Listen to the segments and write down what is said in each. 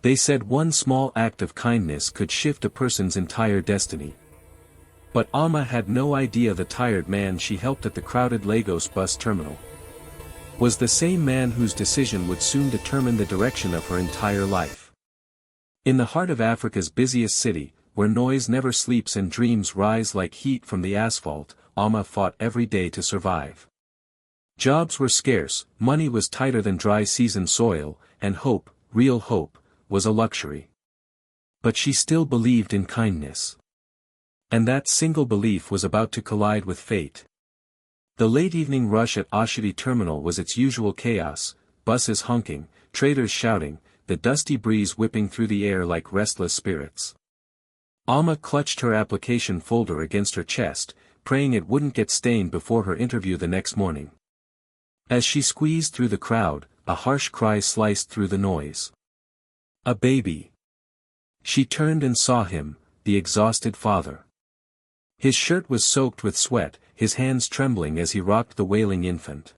They said one small act of kindness could shift a person's entire destiny. But Alma had no idea the tired man she helped at the crowded Lagos bus terminal was the same man whose decision would soon determine the direction of her entire life. In the heart of Africa's busiest city, where noise never sleeps and dreams rise like heat from the asphalt, Alma fought every day to survive. Jobs were scarce, money was tighter than dry season soil, and hope, real hope, was a luxury. But she still believed in kindness. And that single belief was about to collide with fate. The late evening rush at Oshodi Terminal was its usual chaos, buses honking, traders shouting, the dusty breeze whipping through the air like restless spirits. Alma clutched her application folder against her chest, praying it wouldn't get stained before her interview the next morning. As she squeezed through the crowd, a harsh cry sliced through the noise. A baby. She turned and saw him, the exhausted father. His shirt was soaked with sweat, his hands trembling as he rocked the wailing infant.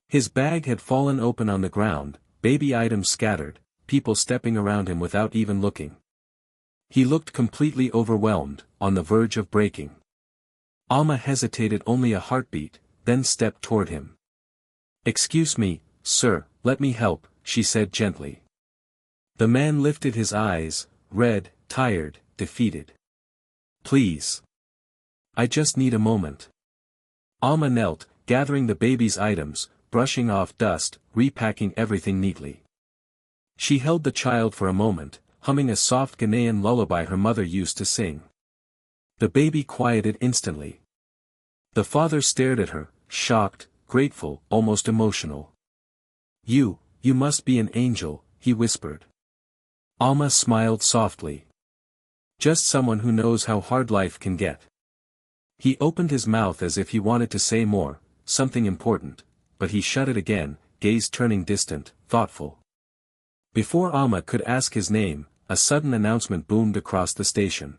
His bag had fallen open on the ground, baby items scattered, people stepping around him without even looking. He looked completely overwhelmed, on the verge of breaking. Alma hesitated only a heartbeat, then stepped toward him. "Excuse me, sir, let me help," she said gently. The man lifted his eyes, red, tired, defeated. "Please. I just need a moment." Alma knelt, gathering the baby's items, brushing off dust, repacking everything neatly. She held the child for a moment, humming a soft Ghanaian lullaby her mother used to sing. The baby quieted instantly. The father stared at her, shocked, grateful, almost emotional. You must be an angel," he whispered. Alma smiled softly. "Just someone who knows how hard life can get." He opened his mouth as if he wanted to say more, something important, but he shut it again, gaze turning distant, thoughtful. Before Alma could ask his name, a sudden announcement boomed across the station.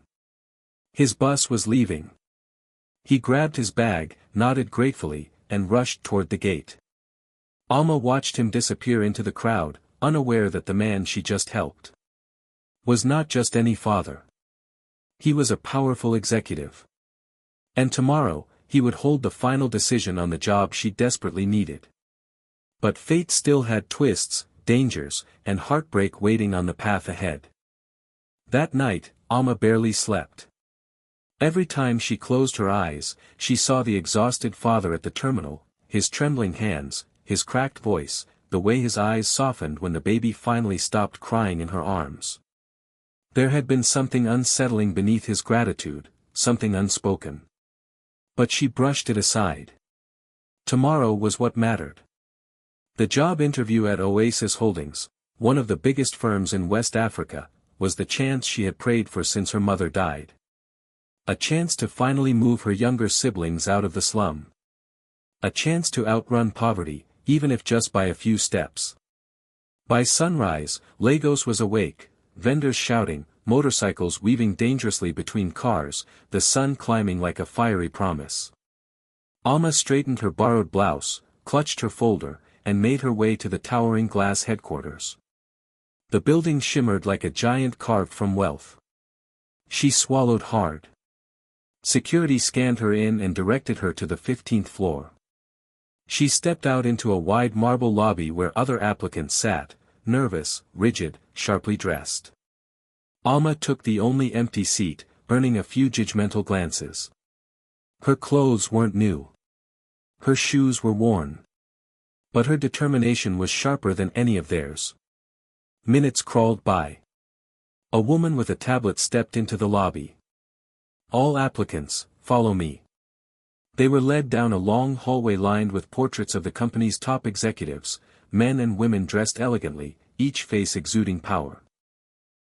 His bus was leaving. He grabbed his bag, nodded gratefully, and rushed toward the gate. Alma watched him disappear into the crowd, unaware that the man she just helped was not just any father. He was a powerful executive. And tomorrow, he would hold the final decision on the job she desperately needed. But fate still had twists, dangers, and heartbreak waiting on the path ahead. That night, Alma barely slept. Every time she closed her eyes, she saw the exhausted father at the terminal, his trembling hands, his cracked voice, the way his eyes softened when the baby finally stopped crying in her arms. There had been something unsettling beneath his gratitude, something unspoken. But she brushed it aside. Tomorrow was what mattered. The job interview at Oasis Holdings, one of the biggest firms in West Africa, was the chance she had prayed for since her mother died. A chance to finally move her younger siblings out of the slum. A chance to outrun poverty, even if just by a few steps. By sunrise, Lagos was awake, vendors shouting, motorcycles weaving dangerously between cars, the sun climbing like a fiery promise. Alma straightened her borrowed blouse, clutched her folder, and made her way to the towering glass headquarters. The building shimmered like a giant carved from wealth. She swallowed hard. Security scanned her in and directed her to the 15th floor. She stepped out into a wide marble lobby where other applicants sat, nervous, rigid, sharply dressed. Alma took the only empty seat, earning a few judgmental glances. Her clothes weren't new. Her shoes were worn. But her determination was sharper than any of theirs. Minutes crawled by. A woman with a tablet stepped into the lobby. "All applicants, follow me." They were led down a long hallway lined with portraits of the company's top executives, men and women dressed elegantly, each face exuding power.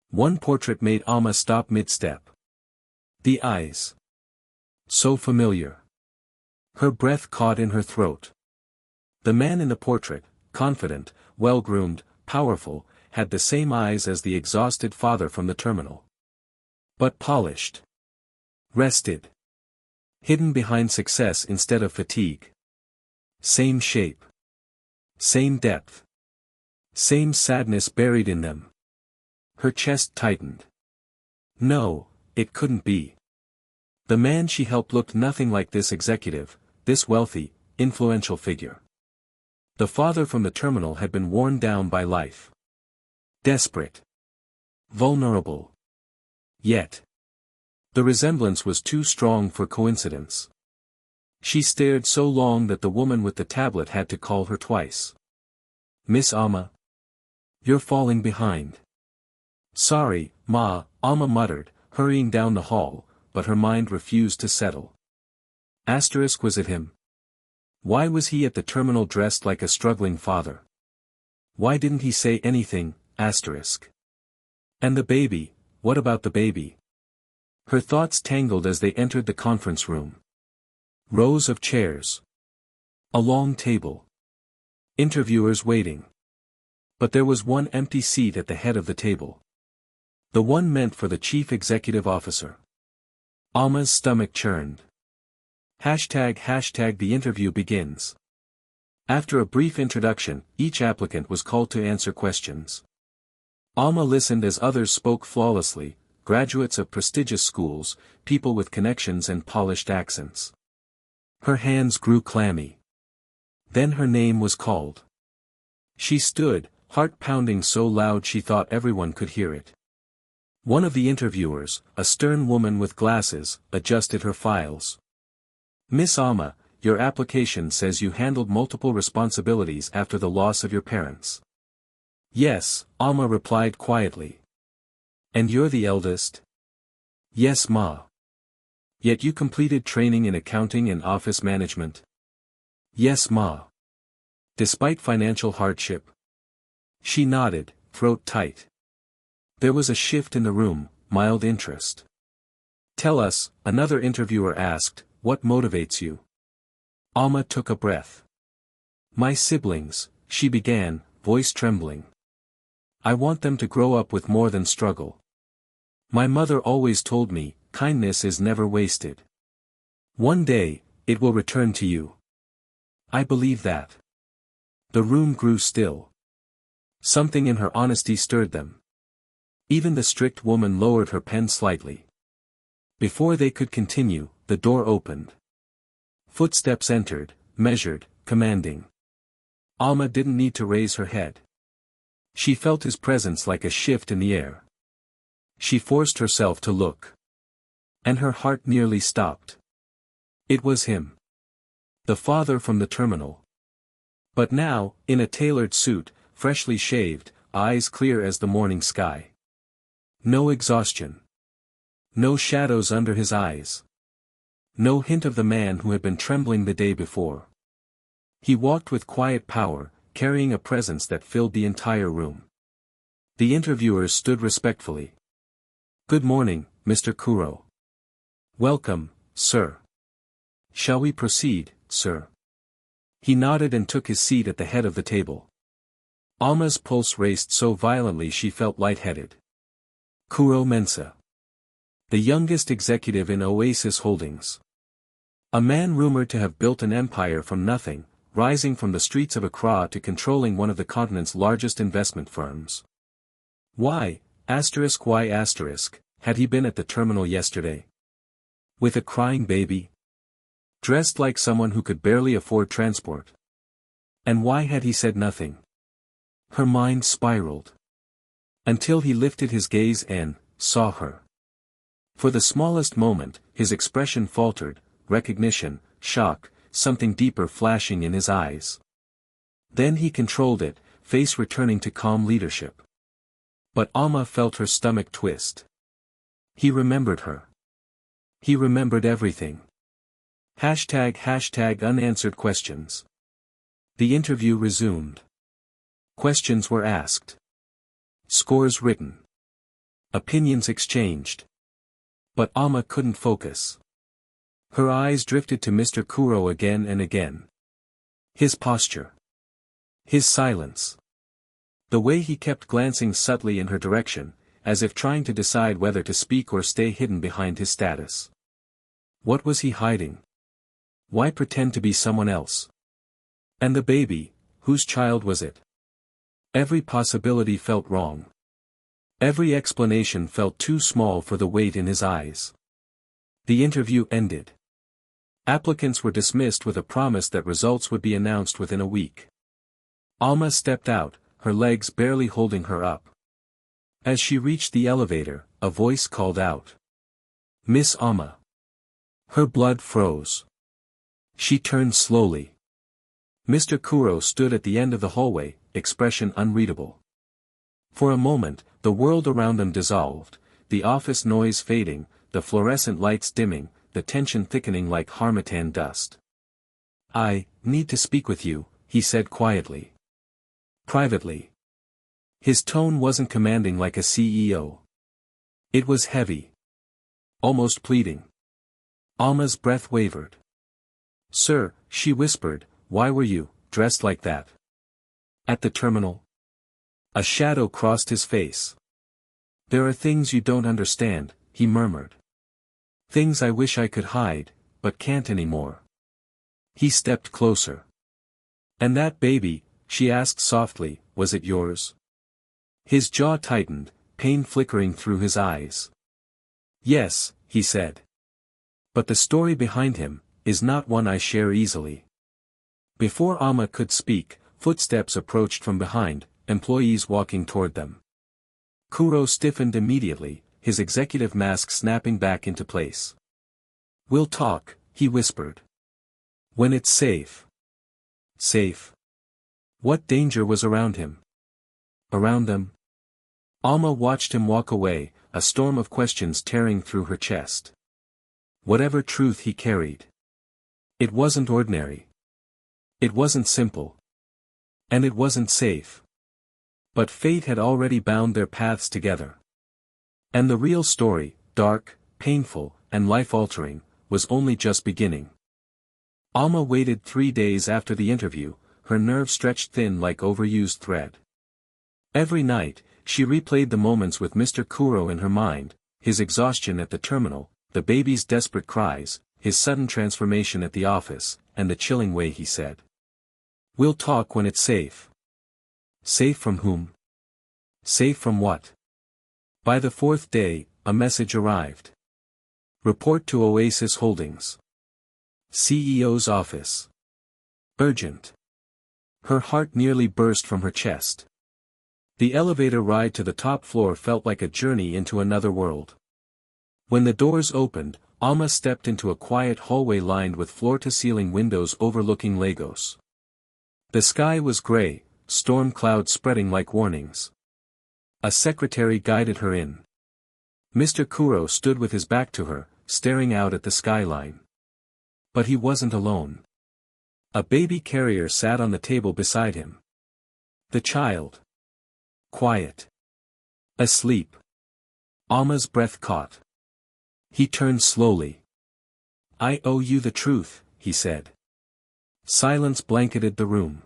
One portrait made Alma stop mid-step. The eyes. So familiar. Her breath caught in her throat. The man in the portrait, confident, well-groomed, powerful, had the same eyes as the exhausted father from the terminal. But polished. Rested. Hidden behind success instead of fatigue. Same shape. Same depth. Same sadness buried in them. Her chest tightened. No, it couldn't be. The man she helped looked nothing like this executive, this wealthy, influential figure. The father from the terminal had been worn down by life. Desperate. Vulnerable. Yet. The resemblance was too strong for coincidence. She stared so long that the woman with the tablet had to call her twice. Miss Alma? You're falling behind. Sorry, Ma, Alma muttered, hurrying down the hall, but her mind refused to settle. Was it him? Why was he at the terminal dressed like a struggling father? Why didn't he say anything? And the baby, what about the baby? Her thoughts tangled as they entered the conference room. Rows of chairs. A long table. Interviewers waiting. But there was one empty seat at the head of the table. The one meant for the chief executive officer. Alma's stomach churned. The interview begins. After a brief introduction, each applicant was called to answer questions. Alma listened as others spoke flawlessly, graduates of prestigious schools, people with connections and polished accents. Her hands grew clammy. Then her name was called. She stood, heart pounding so loud she thought everyone could hear it. One of the interviewers, a stern woman with glasses, adjusted her files. Miss Alma, your application says you handled multiple responsibilities after the loss of your parents. Yes, Alma replied quietly. And you're the eldest? Yes, Ma. Yet you completed training in accounting and office management? Yes, Ma. Despite financial hardship? She nodded, throat tight. There was a shift in the room, mild interest. Tell us, another interviewer asked, what motivates you? Alma took a breath. My siblings, she began, voice trembling. I want them to grow up with more than struggle. My mother always told me, kindness is never wasted. One day, it will return to you. I believe that. The room grew still. Something in her honesty stirred them. Even the strict woman lowered her pen slightly. Before they could continue, the door opened. Footsteps entered, measured, commanding. Alma didn't need to raise her head. She felt his presence like a shift in the air. She forced herself to look. And her heart nearly stopped. It was him. The father from the terminal. But now, in a tailored suit, freshly shaved, eyes clear as the morning sky. No exhaustion. No shadows under his eyes. No hint of the man who had been trembling the day before. He walked with quiet power, carrying a presence that filled the entire room. The interviewers stood respectfully. Good morning, Mr. Kuro. Welcome, sir. Shall we proceed, sir? He nodded and took his seat at the head of the table. Alma's pulse raced so violently she felt lightheaded. Kuro Mensa. The youngest executive in Oasis Holdings. A man rumored to have built an empire from nothing, rising from the streets of Accra to controlling one of the continent's largest investment firms. Why, had he been at the terminal yesterday? With a crying baby? Dressed like someone who could barely afford transport. And why had he said nothing? Her mind spiraled. Until he lifted his gaze and saw her. For the smallest moment, his expression faltered, recognition, shock, something deeper flashing in his eyes. Then he controlled it, face returning to calm leadership. But Alma felt her stomach twist. He remembered her. He remembered everything. Unanswered questions. The interview resumed. Questions were asked. Scores written. Opinions exchanged. But Alma couldn't focus. Her eyes drifted to Mr. Kuro again and again. His posture. His silence. The way he kept glancing subtly in her direction, as if trying to decide whether to speak or stay hidden behind his status. What was he hiding? Why pretend to be someone else? And the baby, whose child was it? Every possibility felt wrong. Every explanation felt too small for the weight in his eyes. The interview ended. Applicants were dismissed with a promise that results would be announced within a week. Alma stepped out, her legs barely holding her up. As she reached the elevator, a voice called out. "Miss Alma." Her blood froze. She turned slowly. Mr. Kuro stood at the end of the hallway, expression unreadable. For a moment, the world around them dissolved, the office noise fading, the fluorescent lights dimming, the tension thickening like harmattan dust. "I need to speak with you," he said quietly. "Privately." His tone wasn't commanding like a CEO. It was heavy. Almost pleading. Alma's breath wavered. "Sir," she whispered, "why were you dressed like that? At the terminal?" A shadow crossed his face. "There are things you don't understand," he murmured. "Things I wish I could hide, but can't anymore." He stepped closer. "And that baby," she asked softly, "was it yours?" His jaw tightened, pain flickering through his eyes. "Yes," he said. "But the story behind him is not one I share easily." Before Alma could speak, footsteps approached from behind, employees walking toward them. Kuro stiffened immediately, his executive mask snapping back into place. "We'll talk," he whispered. "When it's safe." Safe? What danger was around him? Around them? Alma watched him walk away, a storm of questions tearing through her chest. Whatever truth he carried. It wasn't ordinary. It wasn't simple. And it wasn't safe. But fate had already bound their paths together. And the real story, dark, painful, and life-altering, was only just beginning. Alma waited 3 days after the interview, her nerves stretched thin like overused thread. Every night, she replayed the moments with Mr. Kuro in her mind, his exhaustion at the terminal, the baby's desperate cries, his sudden transformation at the office, and the chilling way he said, "We'll talk when it's safe." Safe from whom? Safe from what? By the 4th day, a message arrived. Report to Oasis Holdings. CEO's office. Urgent. Her heart nearly burst from her chest. The elevator ride to the top floor felt like a journey into another world. When the doors opened, Alma stepped into a quiet hallway lined with floor-to-ceiling windows overlooking Lagos. The sky was gray, storm clouds spreading like warnings. A secretary guided her in. Mr. Kuro stood with his back to her, staring out at the skyline. But he wasn't alone. A baby carrier sat on the table beside him. The child. Quiet. Asleep. Alma's breath caught. He turned slowly. "I owe you the truth," he said. Silence blanketed the room.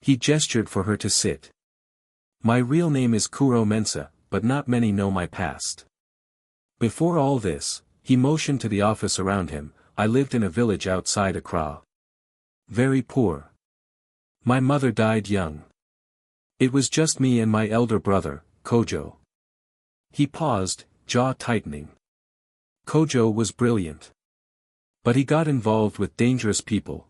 He gestured for her to sit. "My real name is Kuro Mensa, but not many know my past. Before all this," he motioned to the office around him, "I lived in a village outside Accra. Very poor. My mother died young. It was just me and my elder brother, Kojo." He paused, jaw tightening. Kojo was brilliant. But he got involved with dangerous people.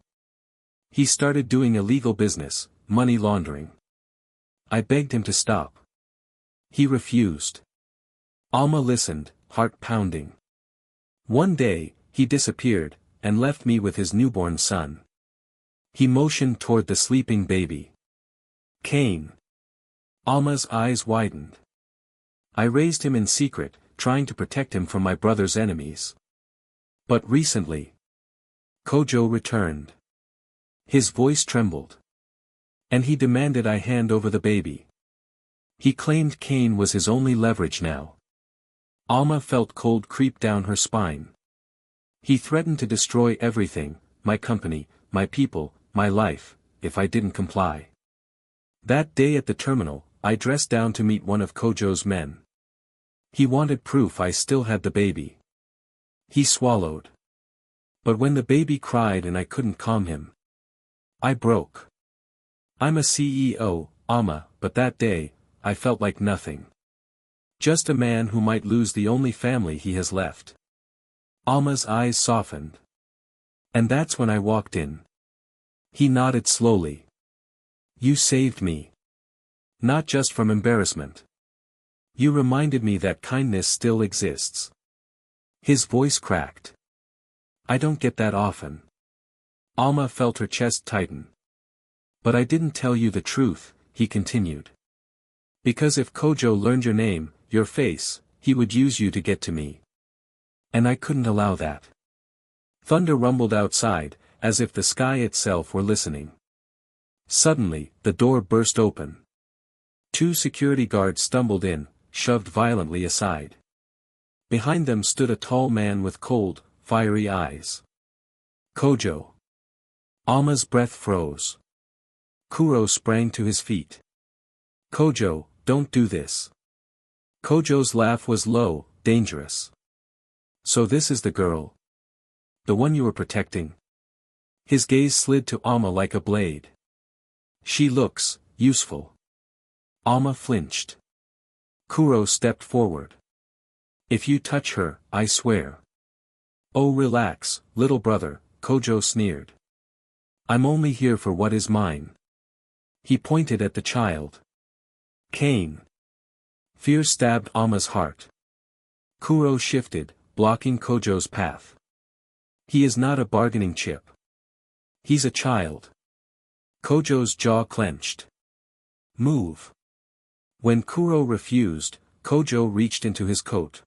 He started doing illegal business, money laundering. I begged him to stop. He refused. Alma listened, heart pounding. One day, he disappeared, and left me with his newborn son. He motioned toward the sleeping baby. "Cain." Alma's eyes widened. "I raised him in secret, trying to protect him from my brother's enemies. But recently, Kojo returned." His voice trembled. "And he demanded I hand over the baby. He claimed Cain was his only leverage now." Alma felt cold creep down her spine. "He threatened to destroy everything, my company, my people, my life, if I didn't comply. That day at the terminal, I dressed down to meet one of Kojo's men. He wanted proof I still had the baby." He swallowed. "But when the baby cried and I couldn't calm him, I broke. I'm a CEO, Alma, but that day, I felt like nothing. Just a man who might lose the only family he has left. Alma's eyes softened. And that's when I walked in. He nodded slowly. You saved me. Not just from embarrassment. You reminded me that kindness still exists. His voice cracked. I don't get that often. Alma felt her chest tighten. But I didn't tell you the truth, he continued. Because if Kojo learned your name, your face, he would use you to get to me. And I couldn't allow that. Thunder rumbled outside, as if the sky itself were listening. Suddenly, the door burst open. 2 security guards stumbled in, shoved violently aside. Behind them stood a tall man with cold, fiery eyes. Kojo. Alma's breath froze. Kuro sprang to his feet. Kojo, don't do this. Kojo's laugh was low, dangerous. So this is the girl. The one you were protecting. His gaze slid to Alma like a blade. She looks useful. Alma flinched. Kuro stepped forward. If you touch her, I swear. Oh, relax, little brother, Kojo sneered. I'm only here for what is mine. He pointed at the child. Cain. Fear stabbed Alma's heart. Kuro shifted, blocking Kojo's path. He is not a bargaining chip. He's a child. Kojo's jaw clenched. Move. When Kuro refused, Kojo reached into his coat.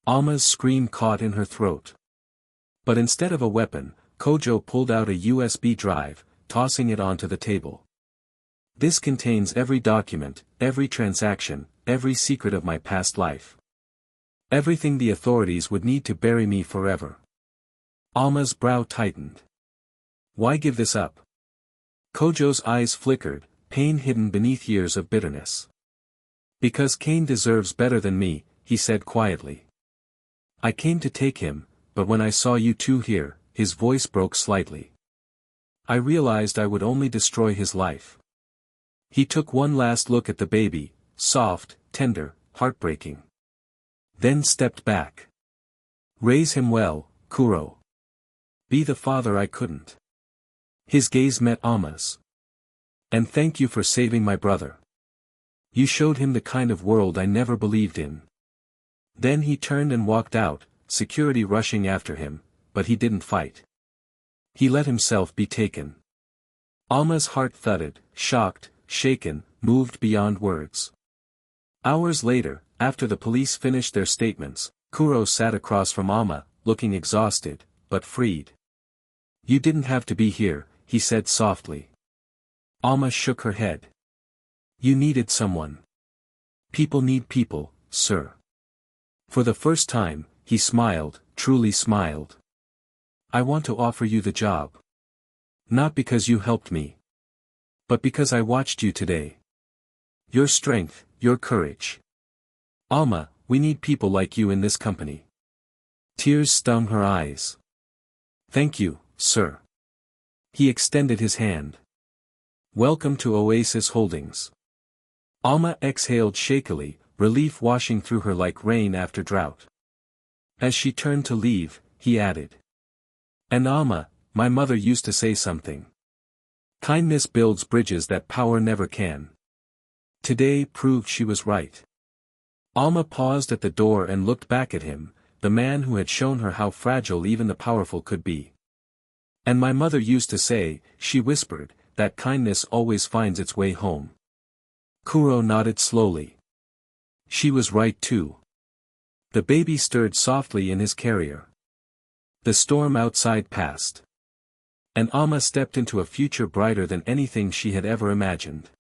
Alma's scream caught in her throat. But instead of a weapon, Kojo pulled out a USB drive, tossing it onto the table. This contains every document, every transaction, every secret of my past life. Everything the authorities would need to bury me forever. Alma's brow tightened. Why give this up? Kojo's eyes flickered, pain hidden beneath years of bitterness. Because Cain deserves better than me, he said quietly. I came to take him, but when I saw you two here, his voice broke slightly. I realized I would only destroy his life. He took one last look at the baby, soft, tender, heartbreaking. Then stepped back. Raise him well, Kuro. Be the father I couldn't. His gaze met Alma's. And thank you for saving my brother. You showed him the kind of world I never believed in. Then he turned and walked out, security rushing after him, but he didn't fight. He let himself be taken. Alma's heart thudded, shocked, shaken, moved beyond words. Hours later, after the police finished their statements, Kuro sat across from Alma, looking exhausted, but freed. You didn't have to be here, he said softly. Alma shook her head. You needed someone. People need people, sir. For the first time, he smiled, truly smiled. I want to offer you the job. Not because you helped me. But because I watched you today. Your strength, your courage. Alma, we need people like you in this company. Tears stung her eyes. Thank you, sir. He extended his hand. Welcome to Oasis Holdings. Alma exhaled shakily, relief washing through her like rain after drought. As she turned to leave, he added. And Alma, my mother used to say something. Kindness builds bridges that power never can. Today proved she was right. Alma paused at the door and looked back at him, the man who had shown her how fragile even the powerful could be. And my mother used to say, she whispered, that kindness always finds its way home. Kuro nodded slowly. She was right too. The baby stirred softly in his carrier. The storm outside passed. And Alma stepped into a future brighter than anything she had ever imagined.